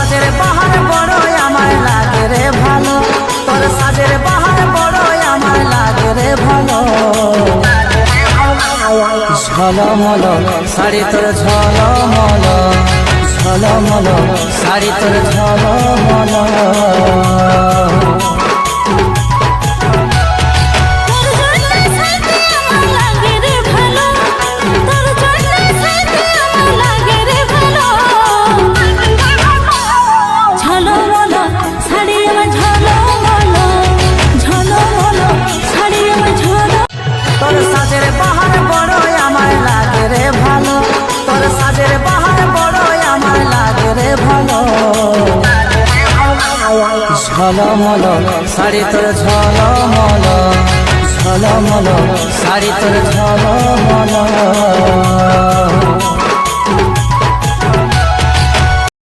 সাজের বাহার বড়ই আমায় লাগে রে ভালো, তোর সাজের বাহার বড়ই আমায় লাগে রে ভালো। ঝলমল শাড়ি তোর ঝলমল, ঝলমল শাড়ি তোর ঝলমল। তোর সাজের বাহার বড়ই আমায় লাগে রে ভালো, তোর সাজের বাহার বড়ই আমায় লাগে রে ভালো। ঝলমল শাড়ি তোর ঝলমল, ঝলমল শাড়ি তোর ঝলমল।